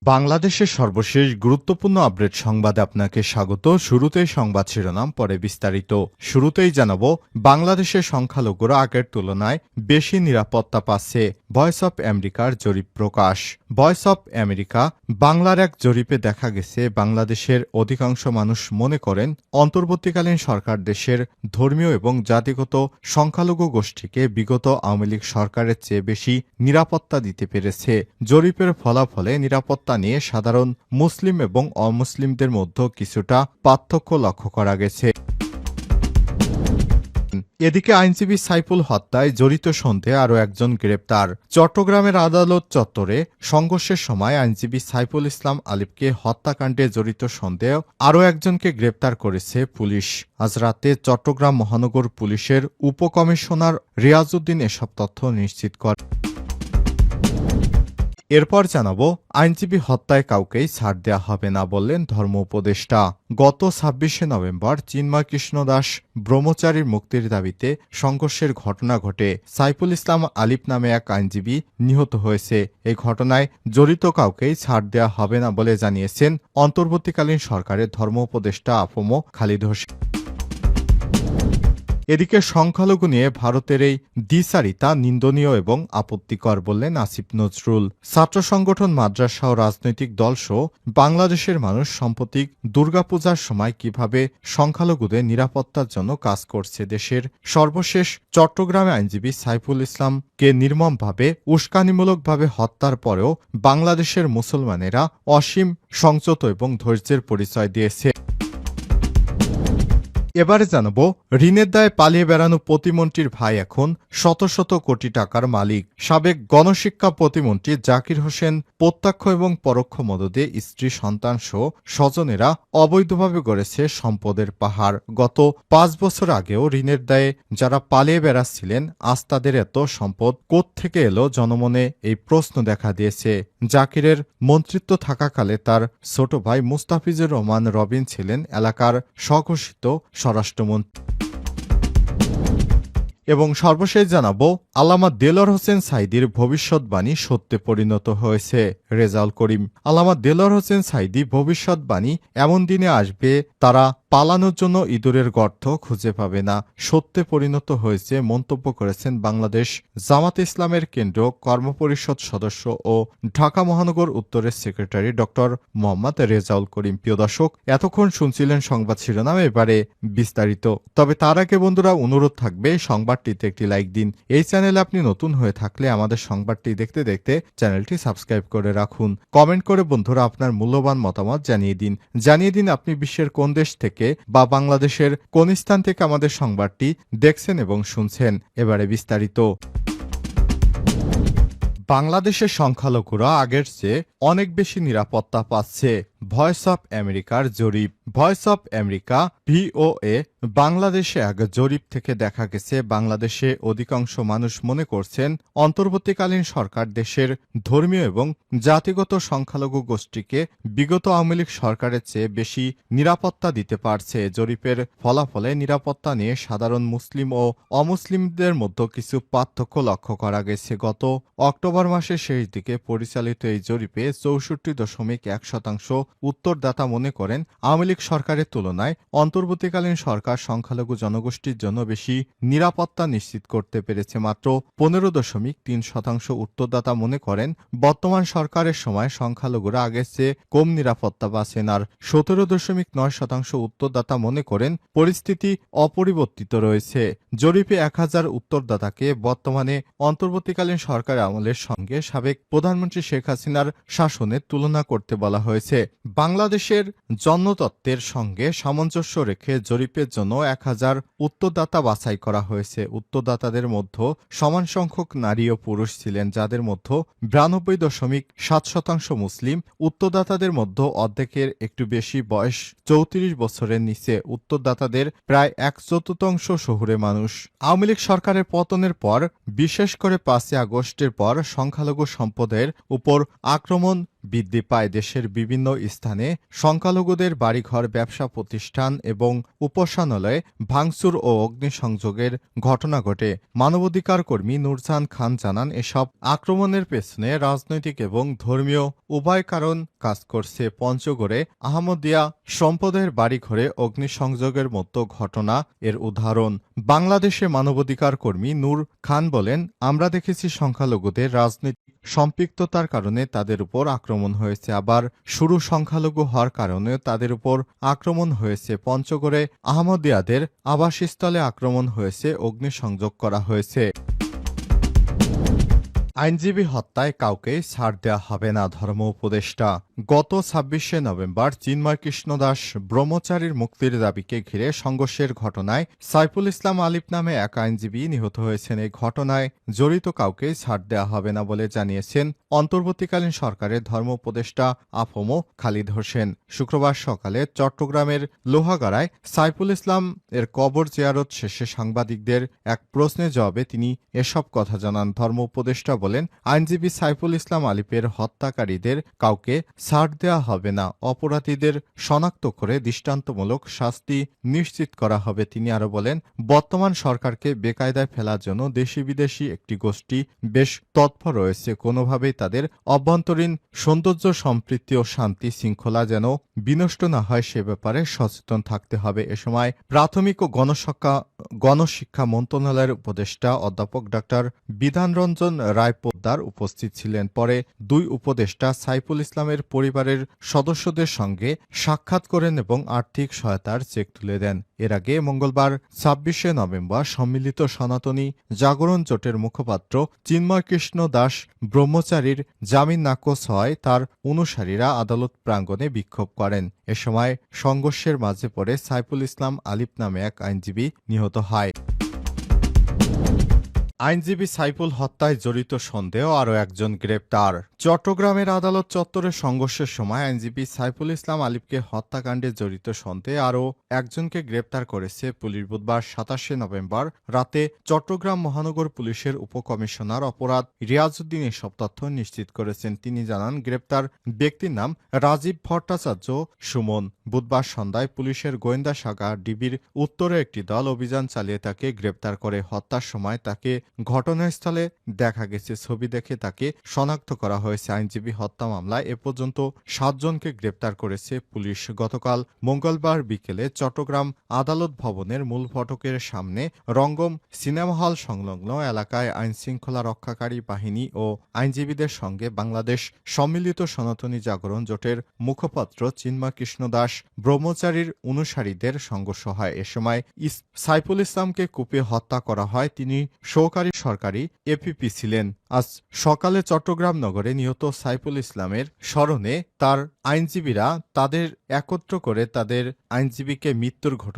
বাংলাদেশের সর্বশেষ গুরুত্বপূর্ণ আপডেট সংবাদে আপনাকে স্বাগত। শুরুতেই সংবাদ শিরোনাম, পরে বিস্তারিত। শুরুতেই জানাবো, বাংলাদেশের সংখ্যালঘুরা আগের তুলনায় বেশি নিরাপত্তা পাচ্ছে। ভয়েস অব আমেরিকার জরিপ প্রকাশ। ভয়েস অব আমেরিকা বাংলার এক জরিপে দেখা গেছে, বাংলাদেশের অধিকাংশ মানুষ মনে করেন অন্তর্বর্তীকালীন সরকার দেশের ধর্মীয় এবং জাতিগত সংখ্যালঘু গোষ্ঠীকে বিগত আওয়ামী লীগ সরকারের চেয়ে বেশি নিরাপত্তা দিতে পেরেছে। জরিপের ফলাফলে নিরাপত্তা নিয়ে সাধারণ মুসলিম এবং অমুসলিমদের মধ্যে কিছুটা পার্থক্য লক্ষ্য করা গেছে। এদিকে আইনজীবী সাইফুল হত্যায় জড়িত সন্দেহে আরও একজন গ্রেপ্তার। চট্টগ্রামের আদালত চত্বরে সংঘর্ষের সময় আইনজীবী সাইফুল ইসলাম আলিফকে হত্যাকাণ্ডে জড়িত সন্দেহে আরও একজনকে গ্রেপ্তার করেছে পুলিশ। আজ রাতে চট্টগ্রাম মহানগর পুলিশের উপকমিশনার রিয়াজউদ্দিন এসব তথ্য নিশ্চিত করেন। এরপর জানাবো, আইনজীবী হত্যায় কাউকেই ছাড় দেওয়া হবে না বললেন ধর্ম উপদেষ্টা। গত ২৬শে নভেম্বর চিন্ময় কৃষ্ণ দাস ব্রহ্মচারীর মুক্তির দাবিতে সংঘর্ষের ঘটনা ঘটে। সাইফুল ইসলাম আলিফ নামে এক আইনজীবী নিহত হয়েছে। এই ঘটনায় জড়িত কাউকেই ছাড় দেওয়া হবে না বলে জানিয়েছেন অন্তর্বর্তীকালীন সরকারের ধর্ম উপদেষ্টা আফম খালিদ হোসেন। এদিকে সংখ্যালঘু নিয়ে ভারতের এই দ্বিচারিতা নিন্দনীয় এবং আপত্তিকর বললেন আসিফ নজরুল। ছাত্র সংগঠন, মাদ্রাসা ও রাজনৈতিক দলসহ বাংলাদেশের মানুষ সাম্প্রতিক দুর্গাপূজার সময় কিভাবে সংখ্যালঘুদের নিরাপত্তার জন্য কাজ করছে। দেশের সর্বশেষ চট্টগ্রামে আইনজীবী সাইফুল ইসলামকে নির্মমভাবে উস্কানিমূলকভাবে হত্যার পরেও বাংলাদেশের মুসলমানেরা অসীম সংযত এবং ধৈর্যের পরিচয় দিয়েছে। এবারে জানাবো, ঋণের দায়ে পালিয়ে বেড়ানো প্রতিমন্ত্রীর ভাই এখন শত শত কোটি টাকার মালিক। সাবেক গণশিক্ষা প্রতিমন্ত্রী জাকির হোসেন প্রত্যক্ষ এবং পরোক্ষ মদদে স্ত্রী, সন্তান সহ স্বজনেরা অবৈধভাবে গড়েছে সম্পদের পাহাড়। গত ৫ বছর আগেও ঋণের দায়ে যারা পালিয়ে বেড়াচ্ছিলেন, আজ তাদের এত সম্পদ কোত্থেকে এলো? জনমনে এই প্রশ্ন দেখা দিয়েছে। জাকিরের মন্ত্রিত্ব থাকাকালে তার ছোট ভাই মুস্তাফিজুর রহমান রবিন ছিলেন এলাকার স্বঘোষিত স্বরাষ্ট্রমন্ত্রী। এবং সর্বশেষ জানাবো, আল্লামা দেলোয়ার হোসেন সাঈদীর ভবিষ্যৎবাণী সত্যে পরিণত হয়েছে। রেজাউল করিম। আল্লামা দেলোয়ার হোসেন সাঈদী ভবিষ্যৎবাণী, এমন দিনে আসবে তারা পালানোর জন্য ইঁদুরের গর্ত খুঁজে পাবে না, সত্যে পরিণত হয়েছে মন্তব্য করেছেন বাংলাদেশ জামাতে ইসলামের কেন্দ্র কর্মপরিষদ সদস্য ও ঢাকা মহানগর উত্তরের সেক্রেটারি ড মোহাম্মদ রেজাউল করিম। প্রিয় দর্শক, এতক্ষণ শুনছিলেন সংবাদ শিরোনাম, এবারে বিস্তারিত। তবে তার আগে বন্ধুরা, অনুরোধ থাকবে সংবাদটিতে একটি লাইক দিন। এই চ্যানেলে আপনি নতুন হয়ে থাকলে আমাদের সংবাদটি দেখতে দেখতে চ্যানেলটি সাবস্ক্রাইব করে রাখুন। কমেন্ট করে বন্ধুরা আপনার মূল্যবান মতামত জানিয়ে দিন আপনি বিশ্বের কোন দেশ থেকে বা বাংলাদেশের কোন স্থান থেকে আমাদের সংবাদটি দেখছেন এবং শুনছেন। এবারে বিস্তারিত। বাংলাদেশের সংখ্যালঘুরা আগের চেয়ে অনেক বেশি নিরাপত্তা পাচ্ছে। ভয়েস অব আমেরিকার জরিপ। ভয়েস অব আমেরিকা ভিওএ বাংলাদেশে এক জরিপ থেকে দেখা গেছে, বাংলাদেশে অধিকাংশ মানুষ মনে করছেন অন্তর্বর্তীকালীন সরকার দেশের ধর্মীয় এবং জাতিগত সংখ্যালঘু গোষ্ঠীকে বিগত আওয়ামী লীগ সরকারের চেয়ে বেশি নিরাপত্তা দিতে পারছে। জরিপের ফলাফলে নিরাপত্তা নিয়ে সাধারণ মুসলিম ও অমুসলিমদের মধ্যে কিছু পার্থক্য লক্ষ্য করা গেছে। গত অক্টোবর মাসের শেষ দিকে পরিচালিত এই জরিপে ৬৪.১% উত্তরদাতা মনে করেন আওয়ামী লীগ সরকারের তুলনায় অন্তর্বর্তীকালীন সরকার সংখ্যালঘু জনগোষ্ঠীর জন্য বেশি নিরাপত্তা নিশ্চিত করতে পেরেছে। মাত্র ১৫.৩% উত্তরদাতা মনে করেন বর্তমান সরকারের সময় সংখ্যালঘুরা আগের চেয়ে কম নিরাপত্তা পাচ্ছেন। আর ১৭.৯% উত্তরদাতা মনে করেন পরিস্থিতি অপরিবর্তিত রয়েছে। জরিপে ১,০০০ উত্তরদাতাকে বর্তমানে অন্তর্বর্তীকালীন সরকারের আমলের সঙ্গে সাবেক প্রধানমন্ত্রী শেখ হাসিনার শাসনের তুলনা করতে বলা হয়েছে। বাংলাদেশের জনতত্ত্বের সঙ্গে সামঞ্জস্য রেখে জরিপের জন্য ১,০০০ উত্তরদাতা বাছাই করা হয়েছে। উত্তরদাতাদের মধ্যে সমান সংখ্যক নারী ও পুরুষ ছিলেন, যাদের মধ্যে ৯২.৭% মুসলিম। উত্তরদাতাদের মধ্যে অর্ধেকের একটু বেশি বয়স ৩৪ বছরের নিচে। উত্তরদাতাদের প্রায় ১/৪ শহুরে মানুষ। আওয়ামী লীগ সরকারের পতনের পর, বিশেষ করে ৫ই আগস্টের পর সংখ্যালঘু সম্প্রদায়ের উপর আক্রমণ বৃদ্ধি পায়। দেশের বিভিন্ন স্থানে সংখ্যালঘুদের বাড়িঘর, ব্যবসা প্রতিষ্ঠান এবং উপাসনালয়ে ভাঙচুর ও অগ্নিসংযোগের ঘটনা ঘটে। মানবাধিকার কর্মী নুরজাহান খান জানান, এসব আক্রমণের পেছনে রাজনৈতিক এবং ধর্মীয় উভয় কারণ কাজ করছে। পঞ্চগড়ে আহমদিয়া সম্পদের বাড়িঘরে অগ্নিসংযোগের মতো ঘটনা এর উদাহরণ। বাংলাদেশে মানবাধিকার কর্মী নূর খান বলেন, আমরা দেখেছি সংখ্যালঘুদের রাজনৈতিক সম্পৃক্ততার কারণে তাদের উপর আক্রমণ হয়েছে, আবার শুরু সংখ্যালঘু হওয়ার কারণেও তাদের উপর আক্রমণ হয়েছে। পঞ্চগড়ে আহমদিয়াদের আবাসস্থলে আক্রমণ হয়েছে, অগ্নিসংযোগ করা হয়েছে। আইনজীবী হত্যায় কাউকে ছাড় দেওয়া হবে না, ধর্ম উপদেষ্টা। গত ২৬শে নভেম্বর চিন্ময় কৃষ্ণ দাস ব্রহ্মচারীর মুক্তির দাবিকে ঘিরে সংঘর্ষের ঘটনায় সাইফুল ইসলাম আলিফ নামে এক আইনজীবী নিহত হয়েছেন। এই ঘটনায় জড়িত কাউকে ছাড় দেওয়া হবে না বলে জানিয়েছেন অন্তর্বর্তীকালীন সরকারের ধর্ম উপদেষ্টা আফম খালিদ হোসেন। শুক্রবার সকালে চট্টগ্রামের লোহাগাড়ায় সাইফুল ইসলাম এর কবর জিয়ারত শেষে সাংবাদিকদের এক প্রশ্নের জবাবে তিনি এসব কথা জানান। ধর্ম উপদেষ্টা বলেন, আইনজীবী সাইফুল ইসলাম আলিফের হত্যাকারীদের কাউকে ছাড় দেওয়া হবে না, অপরাধীদের শনাক্ত করে দৃষ্টান্তমূলক শাস্তি নিশ্চিত করা হবে। তিনি আরো বলেন, বর্তমান সরকারকে বেকায়দায় ফেলার জন্য দেশি বিদেশি একটি গোষ্ঠী বেশ তৎপর রয়েছে। কোনোভাবেই তাদের অভ্যন্তরীণ সৌন্দর্য, সম্প্রীতি ও শান্তি শৃঙ্খলা যেন বিনষ্ট না হয় সে ব্যাপারে সচেতন থাকতে হবে। এ সময় প্রাথমিক ও গণশিক্ষা মন্ত্রণালয়ের উপদেষ্টা অধ্যাপক ডাক্তার বিধানরঞ্জন রায় পোদ্দার উপস্থিত ছিলেন। পরে দুই উপদেষ্টা সাইফুল ইসলামের পরিবারের সদস্যদের সঙ্গে সাক্ষাৎ করেন এবং আর্থিক সহায়তার চেক তুলে দেন। এর আগে মঙ্গলবার ২৬শে নভেম্বর সম্মিলিত সনাতনী জাগরণ জোটের মুখপাত্র চিন্ময় কৃষ্ণ দাস ব্রহ্মচারীর জামিন নাকচ হয় তার অনুসারীরা আদালত প্রাঙ্গণে বিক্ষোভ করেন। এ সময় সংঘর্ষের মাঝে পড়ে সাইফুল ইসলাম আলিফ নামে এক আইনজীবী নিহত হয়। আইনজীবী সাইফুল হত্যায় জড়িত সন্দেহ আরও একজন গ্রেপ্তার। চট্টগ্রামের আদালত চত্বরে সংঘর্ষের সময় আইনজীবী সাইফুল ইসলাম আলিফকে হত্যাকাণ্ডে জড়িত সন্দেহে আরও একজনকে গ্রেপ্তার করেছে পুলিশ। বুধবার ২৭শে নভেম্বর রাতে চট্টগ্রাম মহানগর পুলিশের উপকমিশনার অপরাধ রিয়াজউদ্দিন এসব তথ্য নিশ্চিত করেছেন। তিনি জানান, গ্রেপ্তার ব্যক্তির নাম রাজীব ভট্টাচার্য সুমন। বুধবার সন্ধ্যায় পুলিশের গোয়েন্দা শাখা ডিবির উত্তরে একটি দল অভিযান চালিয়ে তাকে গ্রেপ্তার করে। হত্যার সময় তাকে ঘটনাস্থলে দেখা গেছে, ছবি দেখে তাকে শনাক্ত করা হয়েছে। আইনজীবী হত্যা মামলায় এ পর্যন্ত ৭ জনকে গ্রেপ্তার করেছে পুলিশ। গতকাল মঙ্গলবার বিকেলে চট্টগ্রাম আদালত ভবনের মূল ফটকের সামনে রঙ্গম সিনেমা হল সংলগ্ন এলাকায় আইনশৃঙ্খলা রক্ষাকারী বাহিনী ও আইনজীবীদের সঙ্গে বাংলাদেশ সম্মিলিত সনাতনী জাগরণ জোটের মুখপাত্র চিন্ময় কৃষ্ণ দাস ব্রহ্মচারীর অনুসারীদের সংঘর্ষ হয়। এ সময় সাইফুল ইসলামকে কুপিয়ে হত্যা করা হয়। তিনি সরকারি এপিপি ছিলেন। আজ সকালে চট্টগ্রাম নগরে নিহত সাইফুল ইসলামের স্মরণে তার আইনজীবীরা তাদের একত্র করে তাদের আইনজীবীকে মৃত্যুর ঘটনা